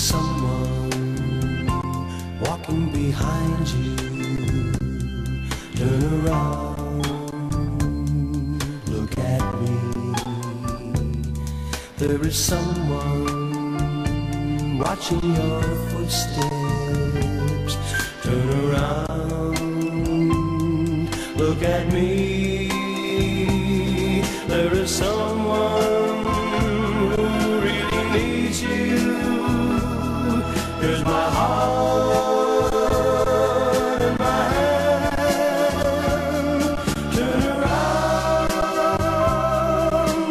someone walking behind you. Turn around, look at me. There is someone watching your footsteps. Turn around, look at me. There is someone who really needs you. Here's my heart and my hand. Turn around,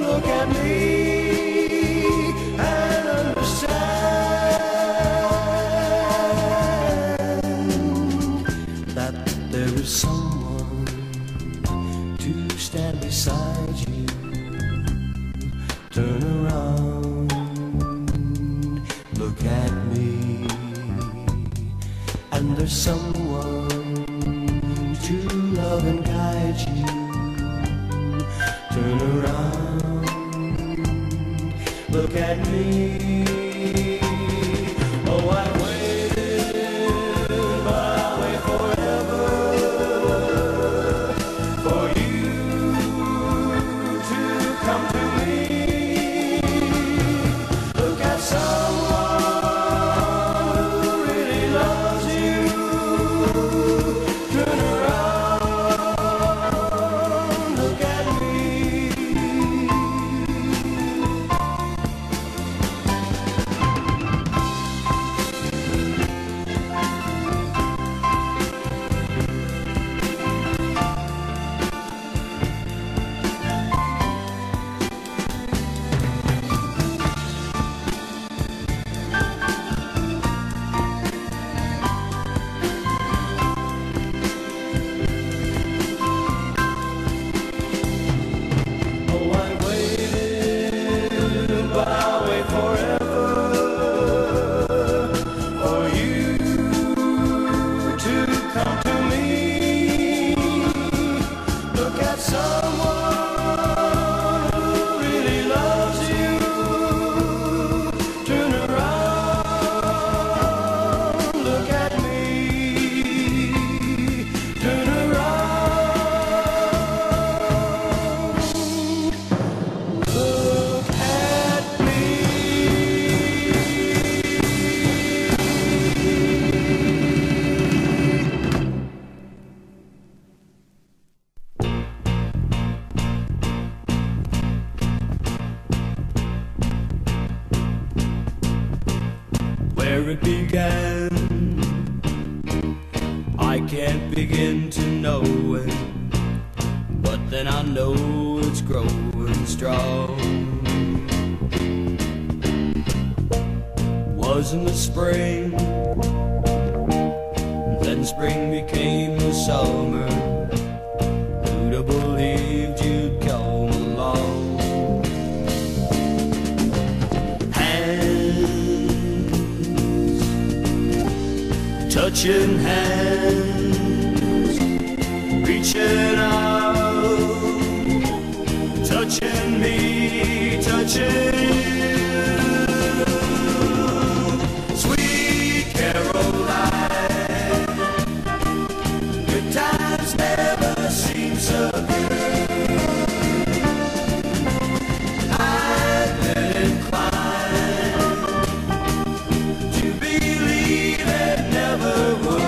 look at me, and understand that there is someone to stand beside you. Turn around, look at me, and there's someone to love and guide you. Turn around, look at me. Oh, I waited, but I'll wait forever for you to come to me. Look at someone who really loves you. Turn around, look at me. Oh, I waited, but I'll wait forever for you to come to me. Look at someone who really loves you. Turn around, look at me. Turn around, look at me. Where it began, I can't begin to know it, but then I know it's growing strong. Was in the spring, then spring became the summer. Who'd have believed you'd come along? Touching hands, reaching out, touching me, touching you. Sweet Caroline, good times never seem so good. I've been inclined to believe it never would.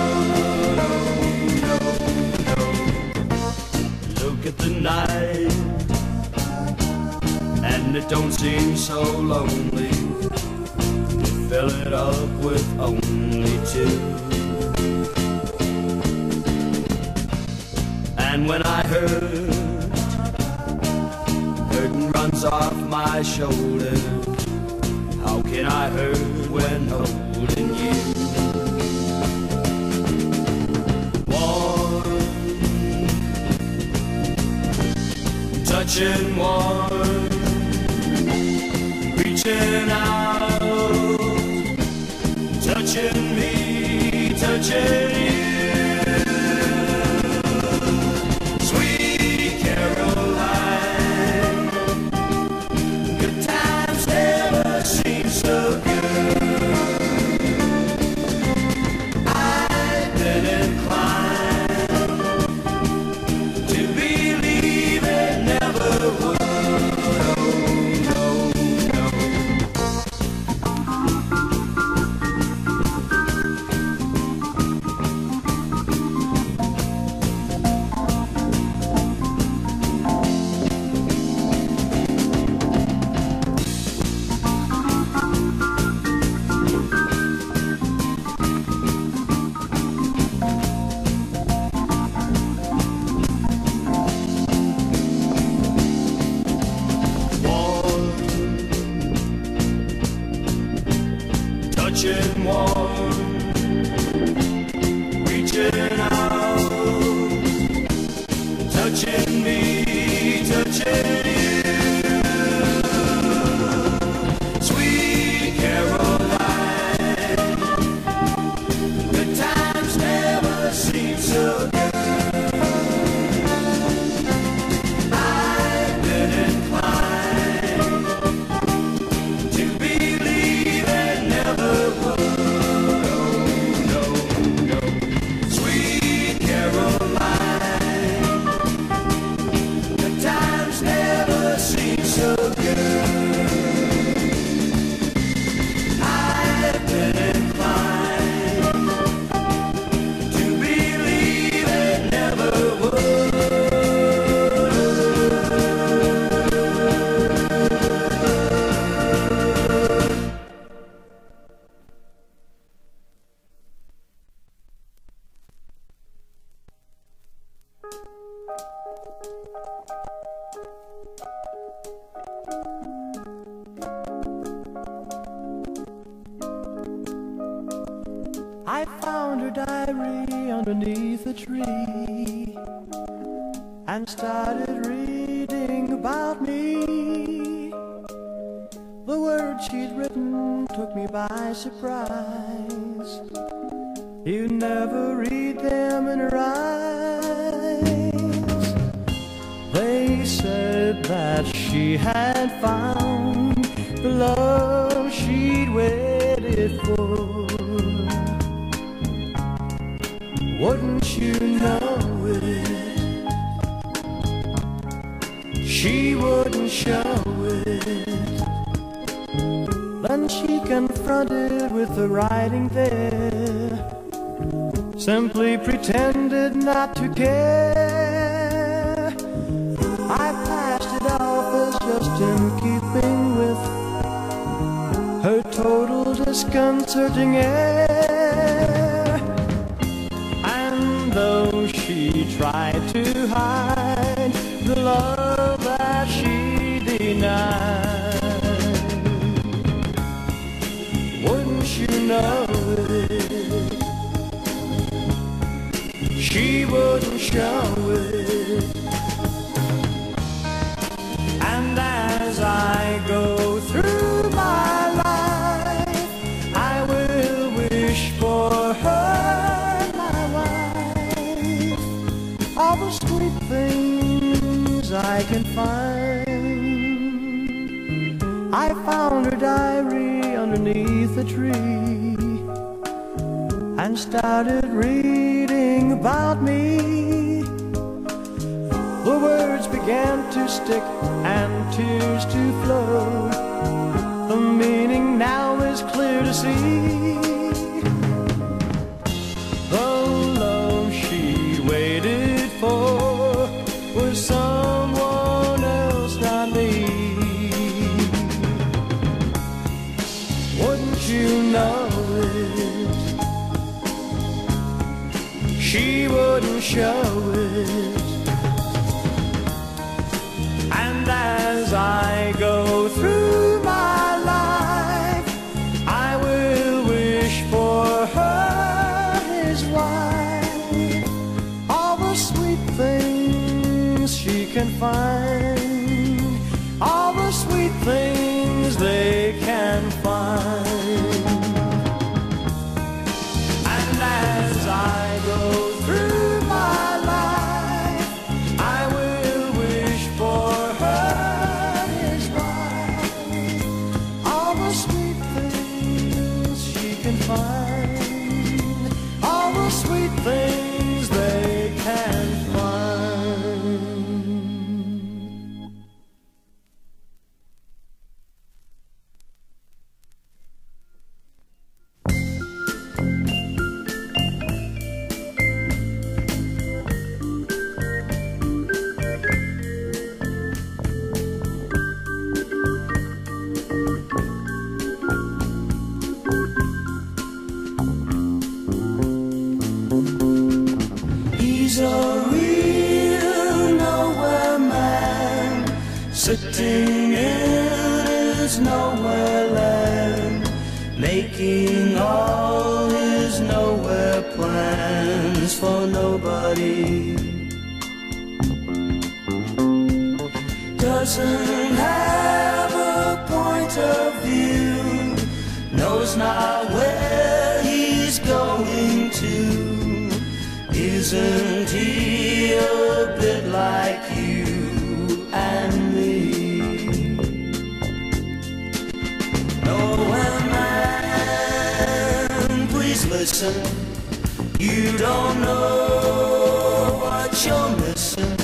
Oh, no, no. Look at the night, and it don't seem so lonely. You fill it up with only two. And when I hurt, curtain runs off my shoulders. How can I hurt when holding you? Warm, touching one, reaching out, touching me, touching you. Sweet Caroline, good times never seem so good. diary underneath a tree and started reading about me. The words she'd written took me by surprise. You never read them in her eyes. They said that she had found the love she'd waited for. Wouldn't you know it? She wouldn't show it. Then she confronted with the writing there, simply pretended not to care. I passed it off as just in keeping with her total disconcerting air. And though she tried to hide the love that she denied, wouldn't you know it? She wouldn't show it. And as I go through my life, I will wish for her, my wife, all the sweet things I can find. I found her diary underneath a tree and started reading about me. The words began to stick and tears to flow. The meaning now is clear to see. The love she waited for was someone else, not me. Wouldn't you know it? She wouldn't show it. And as I go through my life, I will wish for her, his wife, all the sweet things she can find, all the sweet things they can find. And as I go through my life, I will wish for her, his wife, all the sweet things she can find, all the sweet things they can find. He's a real nowhere man, sitting in his nowhere land, making all his nowhere plans for nobody. Doesn't have a point of view, knows not where he's going to. Isn't he a bit like you and me? Nowhere man, please listen. You don't know what you're missing.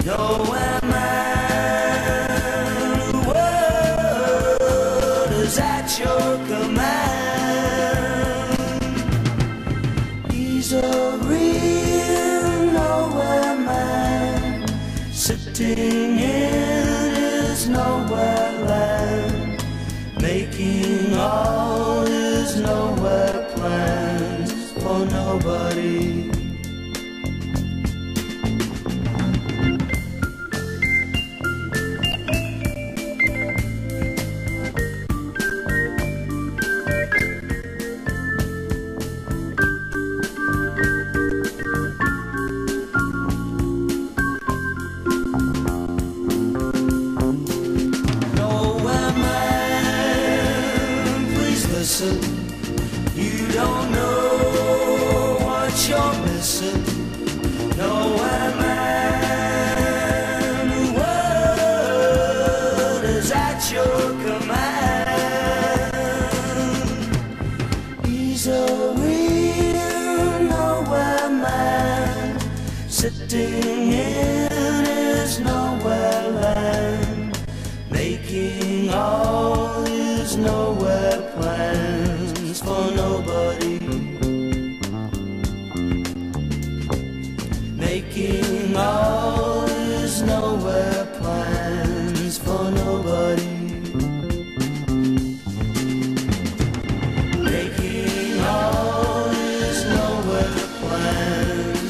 Nowhere man, the world is at your command. He's a real nowhere man, sitting in his nowhere land, making all his nowhere plans for nobody. sitting in his nowhere land, making all his nowhere plans for nobody, making all his nowhere plans for nobody.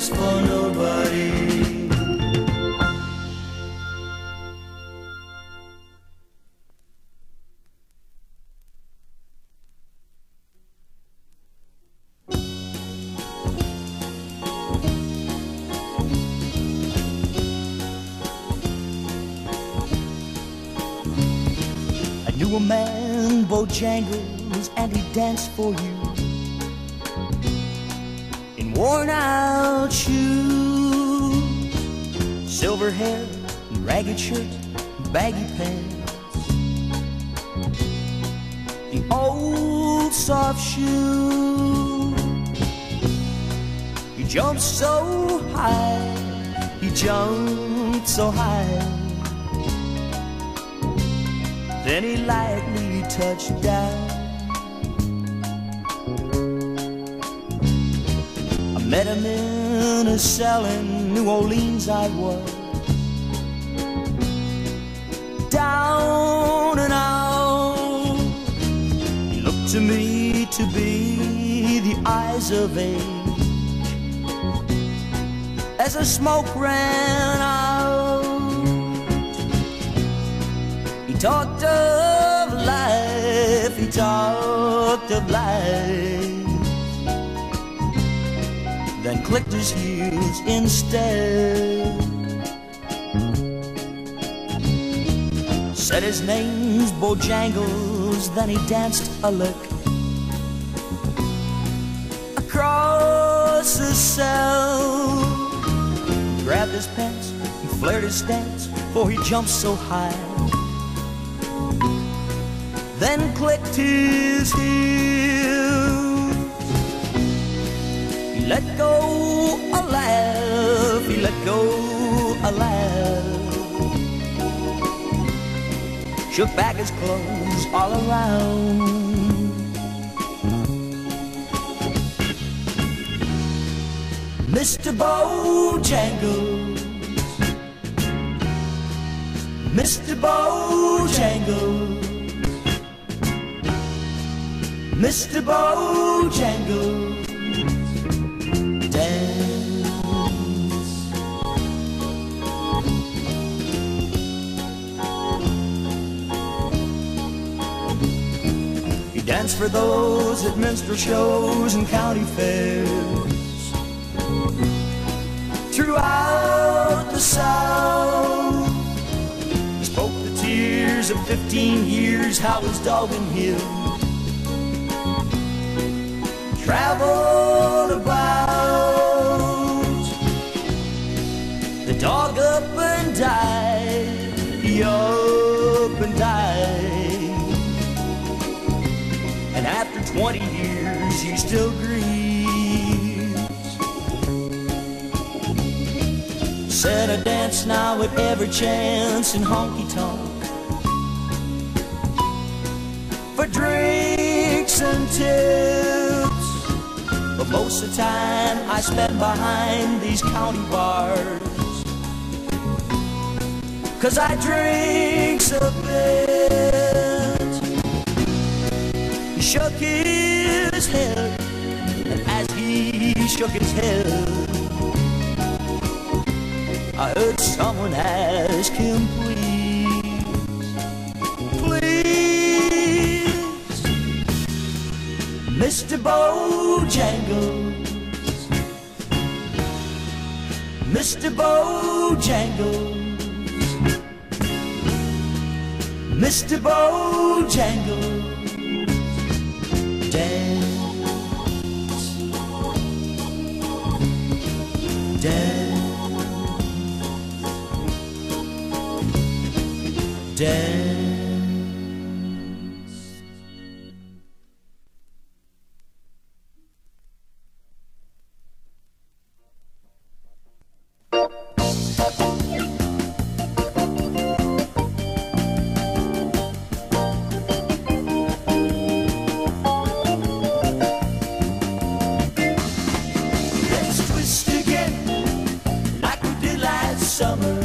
For nobody. I knew a man, Bojangles, and he danced for you in worn out shoes, silver hair, and ragged shirt, and baggy pants, the old soft shoe. He jumped so high, he jumped so high, then he lightly touched down. Met him in a cell in New Orleans I was, down and out. He looked to me to be the eyes of age as the smoke ran out. He talked of life, he talked of life, then clicked his heels instead. Said his name's Bojangles, then he danced a lick across the cell, grabbed his pants and flared his stance, for he jumped so high, then clicked his heels. He let go a laugh, he let go a laugh, shook back his clothes all around. Mr. Bojangles, Mr. Bojangles, Mr. Bojangles, dance for those at minstrel shows and county fairs throughout the South. He spoke the tears of 15 years, how his dog and him traveled about. The dog up and died, he up and died, and after 20 years he still grieves. Said I dance now at every chance in honky-tonk for drinks and tips, but most of the time I spend behind these county bars, 'cause I drinks a bit. He shook his head, and as he shook his head, I heard someone ask him, please, please, Mr. Bojangles, Mr. Bojangles, Mr. Bojangles, dance, dance, dance. summer